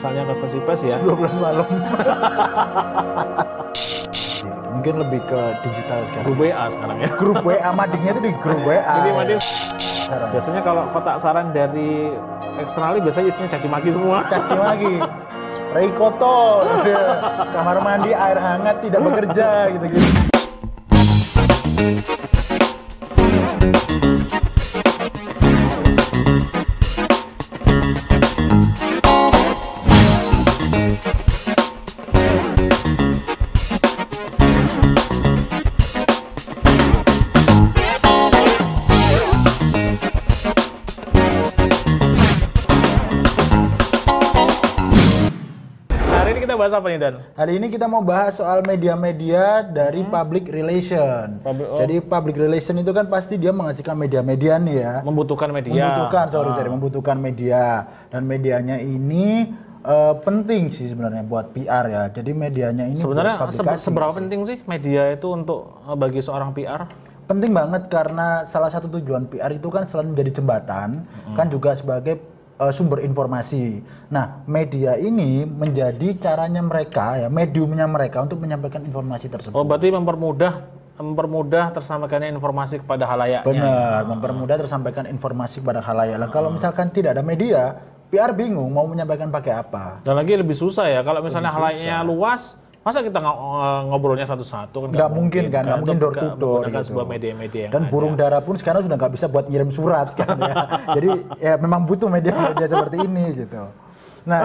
misalnya konferensi pers ya. 12 malam. Mungkin lebih ke digital sekarang. Grup WA sekarang ya. Grup WA, madingnya itu di grup WA. Jadi mading. Biasanya kalau kotak saran dari eksternal biasanya isinya caci maki semua. Caci maki, spray kotor, kamar mandi air hangat tidak bekerja gitu-gitu. Bahas apa nih Dan? Hari ini kita mau bahas soal media-media dari public relation. Jadi public relation itu kan pasti dia menghasilkan media-media nih ya. Membutuhkan media. Membutuhkan media. Dan medianya ini penting sih sebenarnya buat PR ya. Jadi medianya ini sebenarnya buat seberapa penting sih media itu untuk bagi seorang PR? Penting banget karena salah satu tujuan PR itu kan selain menjadi jembatan, kan juga sebagai sumber informasi. Nah, media ini menjadi caranya mereka ya, mediumnya mereka untuk menyampaikan informasi tersebut. Oh, berarti mempermudah tersampaikannya informasi kepada khalayak. Benar, mempermudah tersampaikan informasi kepada khalayak. Kalau misalkan tidak ada media, PR bingung mau menyampaikan pakai apa. Dan lagi lebih susah ya, kalau misalnya khalayaknya luas, masa kita ngobrolnya satu-satu kan? Nggak mungkin door to door gitu. Sebuah media-media yang dan burung dara pun sekarang sudah nggak bisa buat ngirim surat kan ya. Jadi ya memang butuh media-media seperti ini gitu. Nah,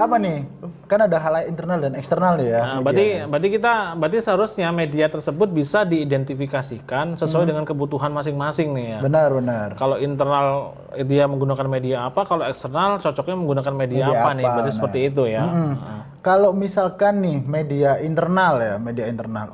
apa nih? Kan ada hal internal dan eksternal ya. Nah, berarti seharusnya media tersebut bisa diidentifikasikan sesuai dengan kebutuhan masing-masing nih ya. Benar. Kalau internal dia menggunakan media apa, kalau eksternal cocoknya menggunakan media apa nih? Berarti seperti itu ya. Kalau misalkan nih media internal.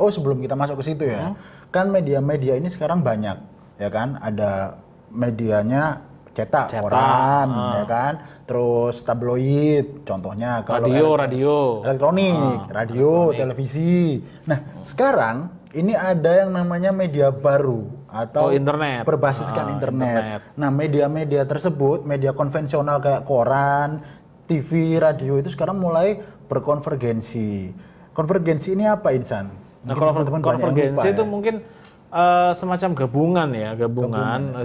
Oh, sebelum kita masuk ke situ ya. Kan media-media ini sekarang banyak, ya kan? Ada medianya cetak, koran, ya kan? Terus tabloid, contohnya kalau radio, elektronik, radio, televisi. Nah, sekarang ini ada yang namanya media baru atau internet, berbasiskan internet. Nah, media-media tersebut, media konvensional kayak koran, TV, radio itu sekarang mulai berkonvergensi. Konvergensi ini apa, Insan? Nah, kalau konvergensi itu mungkin semacam gabungan.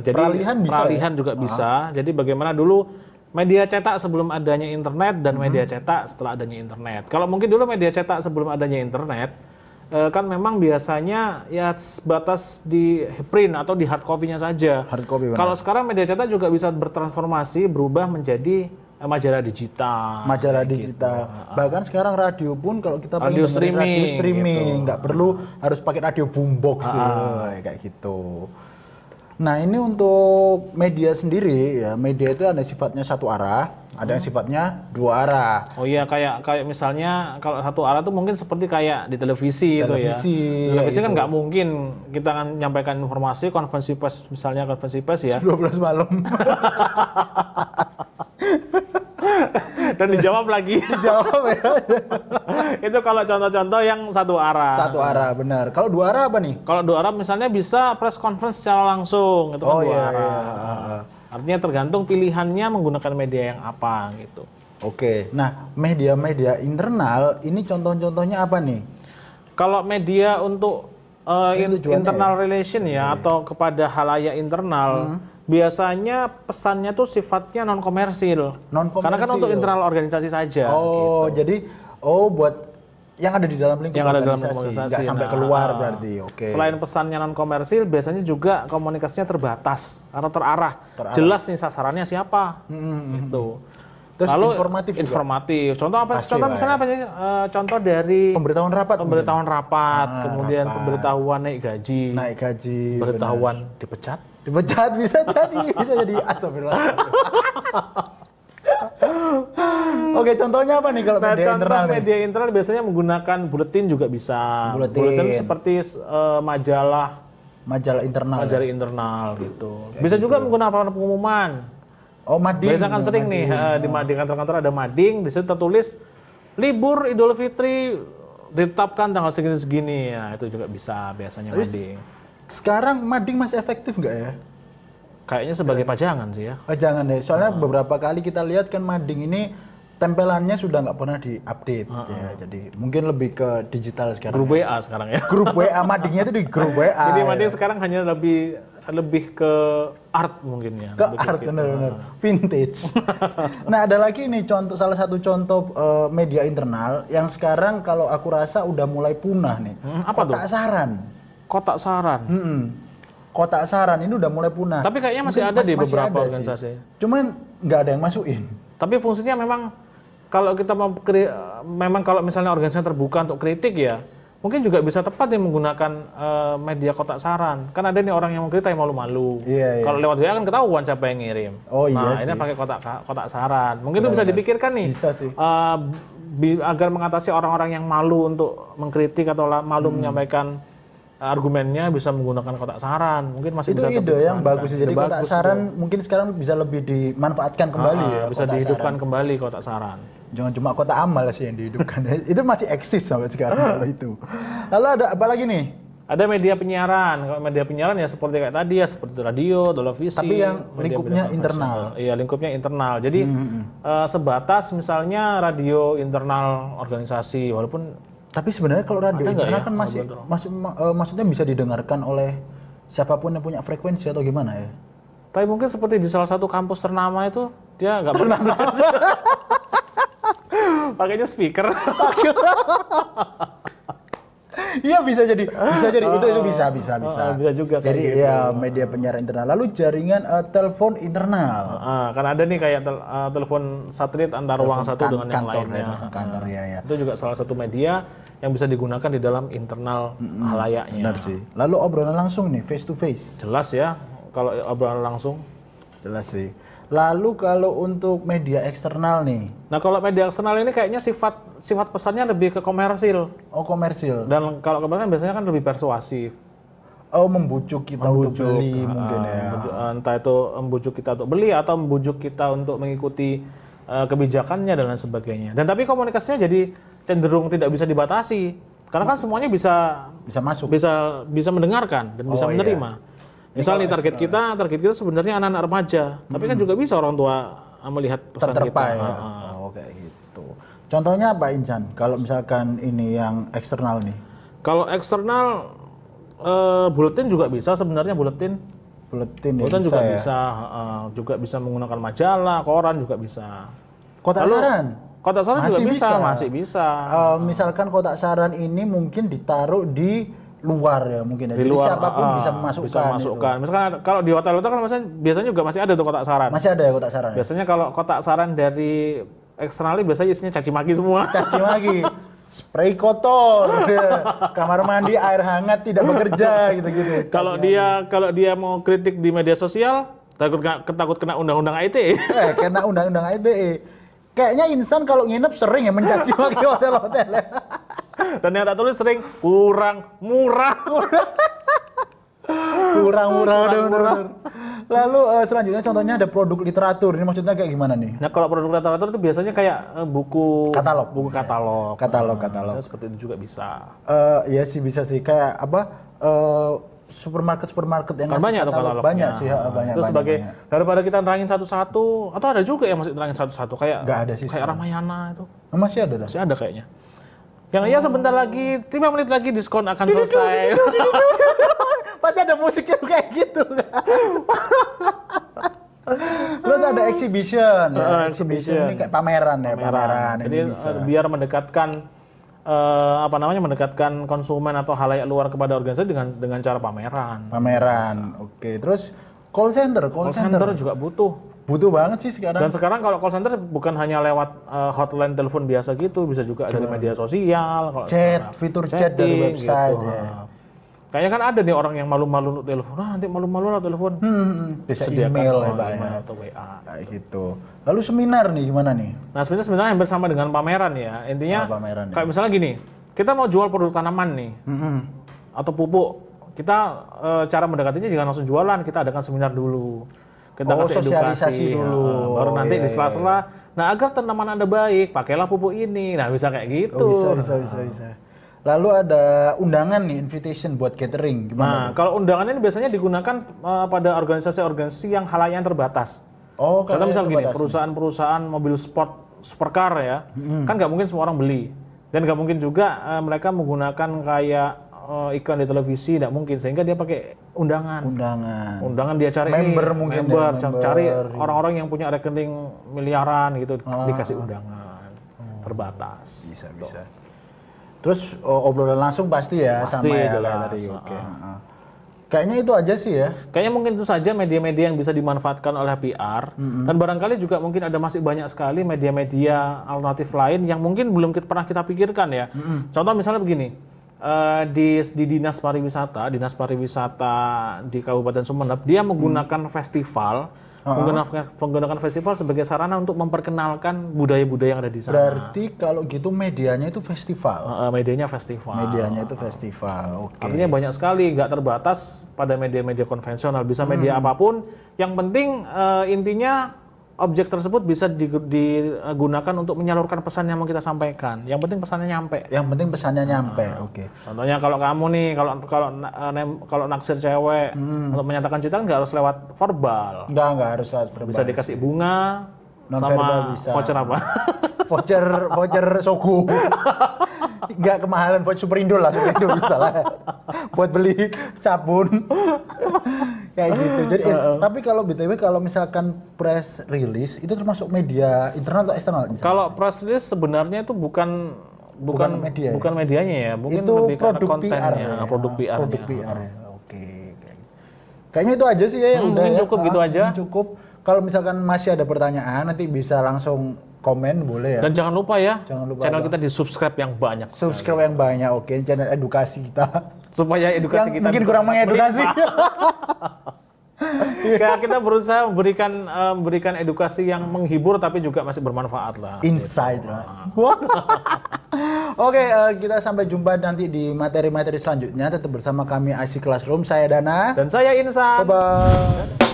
Jadi peralihan juga bisa. Jadi bagaimana dulu media cetak sebelum adanya internet dan media cetak setelah adanya internet. Kalau mungkin dulu media cetak sebelum adanya internet kan memang biasanya ya sebatas di print atau di hard copy-nya saja. Kalau sekarang media cetak juga bisa bertransformasi, berubah menjadi majalah digital. Bahkan sekarang radio pun kalau kita radio streaming gitu. Nggak perlu harus pakai radio boombox kayak gitu. Nah, ini untuk media sendiri ya, media itu ada sifatnya satu arah, ada yang sifatnya dua arah. Oh iya, kayak misalnya kalau satu arah tuh mungkin seperti kayak di televisi itu ya. Televisi kan nggak mungkin kita akan menyampaikan informasi konferensi pers ya. 12 malam. Dan dijawab lagi. Dijawab ya. Itu kalau contoh-contoh yang satu arah. Satu arah, benar. Kalau dua arah apa nih? Kalau dua arah misalnya bisa press conference secara langsung, itu kan dua arah. Artinya tergantung pilihannya menggunakan media yang apa gitu. Oke. Nah, media-media internal ini contoh-contohnya apa nih? Kalau media untuk internal relation ya atau kepada khalayak internal, biasanya pesannya tuh sifatnya non komersil. Karena kan untuk internal organisasi saja. Oh, gitu. Jadi buat yang ada di dalam lingkup organisasi, nggak sampai keluar berarti. Oke. Selain pesannya non komersil, biasanya juga komunikasinya terbatas atau terarah. Jelas nih sasarannya siapa. Gitu. Terus lalu informatif. Contoh apa? Contoh misalnya apa sih? Contoh dari pemberitahuan rapat, kemudian pemberitahuan naik gaji, pemberitahuan dipecat bisa jadi astagfirullah. Oke, contohnya apa nih kalau media internal? Media internal biasanya menggunakan buletin juga bisa. Buletin seperti majalah internal gitu. Bisa juga menggunakan pengumuman. Oh, mading. Biasa kan sering nih di kantor-kantor ada mading, di situ tertulis libur Idul Fitri ditetapkan tanggal segini-segini. Ya, itu juga bisa biasanya mading. Sekarang mading masih efektif nggak ya? Kayaknya sebagai pajangan sih ya. Pajangan deh. Soalnya beberapa kali kita lihat kan mading ini tempelannya sudah nggak pernah diupdate ya. Jadi mungkin lebih ke digital sekarang. Grup WA sekarang ya. Grup WA, madingnya itu di grup WA. Jadi mading sekarang hanya lebih ke art mungkin ya. Ke art, benar-benar vintage. Nah, ada lagi nih salah satu contoh media internal yang sekarang kalau aku rasa udah mulai punah nih. Apa Kotak tuh? saran. Kotak saran. Kotak saran ini udah mulai punah. Tapi kayaknya masih ada di beberapa organisasi. Cuman nggak ada yang masukin. Tapi fungsinya memang kalau kita memang kalau misalnya organisasi terbuka untuk kritik ya, mungkin juga bisa tepat nih menggunakan media kotak saran. Kan ada nih orang yang mengkritik yang malu-malu. Iya. Kalau lewat WA kan ketahuan siapa yang ngirim. Oh iya ini pakai kotak saran. Mungkin itu bisa dipikirkan nih. Bisa sih. Agar mengatasi orang-orang yang malu untuk mengkritik atau malu menyampaikan argumennya, bisa menggunakan kotak saran. Mungkin masih itu bisa ide yang bagus. Jadi kotak saran itu. Mungkin sekarang bisa lebih dimanfaatkan kembali ya. Bisa dihidupkan kembali kotak saran. Jangan cuma kotak amal sih yang dihidupkan. Itu masih eksis sampai sekarang kalau itu. Lalu ada apa lagi nih? Ada media penyiaran. Kalau media penyiaran ya seperti kayak tadi ya, seperti radio, televisi. Tapi yang lingkupnya internal. Iya, lingkupnya internal. Jadi sebatas misalnya radio internal organisasi, walaupun. Tapi sebenarnya kalau radio internal ya? kan maksudnya bisa didengarkan oleh siapapun yang punya frekuensi atau gimana ya? Tapi mungkin seperti di salah satu kampus ternama itu dia nggak pernah pakainya speaker. Iya bisa jadi itu bisa. Bisa juga. Jadi gitu. ya media penyiaran internal. Lalu jaringan telepon internal. Kan ada nih kayak telepon satelit antar ruang satu dengan yang lainnya. Kantor ya. Itu juga salah satu media yang bisa digunakan di dalam internal halayaknya. Benar sih. Lalu obrolan langsung nih, face to face. Jelas ya kalau obrolan langsung. Jelas sih. Lalu kalau untuk media eksternal nih. Nah, kalau media eksternal ini kayaknya sifat pesannya lebih ke komersil. Oh, komersil. Dan kalau komersil biasanya kan lebih persuasif. Oh, membujuk kita untuk beli mungkin ya. Entah itu membujuk kita untuk beli atau membujuk kita untuk mengikuti kebijakannya dan lain sebagainya. Dan tapi komunikasinya jadi cenderung tidak bisa dibatasi. Karena kan semuanya bisa masuk. Bisa mendengarkan dan bisa menerima. Iya. Misal nih target kita sebenarnya anak-anak remaja, tapi kan juga bisa orang tua melihat pesan kita. Ya. Oh, kayak gitu. Contohnya apa Insan? Kalau misalkan ini yang eksternal nih. Kalau eksternal buletin juga bisa sebenarnya buletin juga ya? bisa, juga bisa menggunakan majalah, koran juga bisa. Kotak saran? Kotak saran juga masih bisa. Misalkan kotak saran ini mungkin ditaruh di luar ya mungkin ya. Di jadi luar, siapapun bisa memasukkan. Misalkan kalau di hotel kan biasanya juga masih ada tuh kotak saran. Masih ada ya kotak saran. Biasanya kalau kotak saran dari eksternal biasanya isinya caci maki semua. Caci maki. Spray kotor. Kamar mandi air hangat tidak bekerja gitu-gitu. Kalau dia mau kritik di media sosial takut kena undang-undang ITE. Kena undang-undang ITE. Kayaknya Insan kalau nginep sering ya mencaci maki hotel-hotel. Dan yang tak tulis sering kurang murah. kurang murah. Lalu selanjutnya contohnya ada produk literatur. Ini maksudnya kayak gimana nih? Nah, kalau produk literatur itu biasanya kayak buku katalog. Katalog. Seperti itu juga bisa. Iya sih bisa sih kayak apa? Supermarket yang banyak katalog banyak sih banyak. Itu sebagai daripada kita nerangin satu-satu atau ada juga yang masih nerangin satu-satu kayak nggak ada sih kayak Ramayana itu. Masih ada. Masih ada kayaknya. Yang iya sebentar lagi 5 menit lagi diskon akan selesai. Pasti ada musiknya kayak gitu. Terus ada exhibition. Exhibition ini kayak pameran. Jadi biar mendekatkan mendekatkan konsumen atau halayak luar kepada organisasi dengan cara pameran. Oke. Terus call center juga butuh banget sih sekarang. Dan sekarang kalau call center bukan hanya lewat hotline telepon biasa gitu, bisa juga dari media sosial, fitur chat dari website gitu. Kayaknya kan ada nih orang yang malu-malu untuk telepon. Nanti malu-malu lah telepon. Bisa email atau WA. Kayak gitu. Lalu seminar nih gimana nih? Nah, sebenarnya hampir sama dengan pameran ya. Intinya kayak misalnya gini, kita mau jual produk tanaman nih. Atau pupuk. Kita cara mendekatinya jangan langsung jualan, kita adakan seminar dulu. Kita kasih edukasi dulu. Baru nanti di sela-sela. Nah, agar tanaman Anda baik, pakailah pupuk ini. Nah, bisa kayak gitu. Bisa. Lalu ada undangan nih, invitation buat catering. Gimana? Kalau undangan ini biasanya digunakan pada organisasi-organisasi yang halayaknya terbatas. Karena misal gini, perusahaan-perusahaan mobil sport supercar ya, kan nggak mungkin semua orang beli. Dan nggak mungkin juga mereka menggunakan kayak iklan di televisi, nggak mungkin. Sehingga dia pakai undangan. Undangan dia cari member mungkin member, cari orang-orang yang punya rekening miliaran gitu, dikasih undangan terbatas. Bisa. Terus obrolan langsung pasti ya, pasti sama ya jelas. kayak tadi. Oke. Kayaknya itu aja sih ya. Kayaknya mungkin itu saja media-media yang bisa dimanfaatkan oleh PR. Dan barangkali juga mungkin ada masih banyak sekali media-media alternatif lain yang mungkin belum pernah kita pikirkan ya. Contoh misalnya begini, di Dinas Pariwisata di Kabupaten Sumeneb, dia menggunakan festival, menggunakan festival sebagai sarana untuk memperkenalkan budaya-budaya yang ada di sana. Berarti kalau gitu medianya itu festival. Medianya itu festival. Oke. Artinya banyak sekali, nggak terbatas pada media-media konvensional, bisa media apapun. Yang penting intinya objek tersebut bisa digunakan untuk menyalurkan pesan yang mau kita sampaikan. Yang penting pesannya nyampe. Oke. Contohnya kalau kamu nih, kalau naksir cewek untuk menyatakan cinta nggak harus lewat verbal. Nggak harus lewat verbal. Bisa dikasih bunga, sama bisa. Voucher apa? voucher Sogo. Nggak kemahalan, buat Superindo bisa lah. Buat beli sabun. Kayak gitu. Jadi tapi kalau BTW kalau misalkan press release itu termasuk media internal atau eksternal? Kalau press release sebenarnya itu bukan media, bukan medianya ya, mungkin itu lebih produk kontennya, PR ya? produk PR. Oke. Kayaknya itu aja sih ya yang udah mungkin cukup gitu aja. Cukup. Kalau misalkan masih ada pertanyaan nanti bisa langsung komen boleh ya. Dan jangan lupa channel kita di-subscribe yang banyak. Subscribe yang banyak, oke. Channel edukasi kita. Supaya edukasi kita mungkin kurang mengedukasi. Ya, kita berusaha memberikan edukasi yang menghibur tapi juga masih bermanfaat lah. Insight lah. Oke, kita sampai jumpa nanti di materi-materi selanjutnya. Tetap bersama kami IC Classroom. Saya Dana. Dan saya Insan. Bye-bye.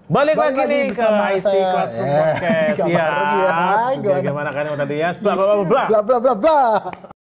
Balik lagi nih ke IC Classroom Podcast ya. Gimana kan tadi ya? Bla bla bla bla.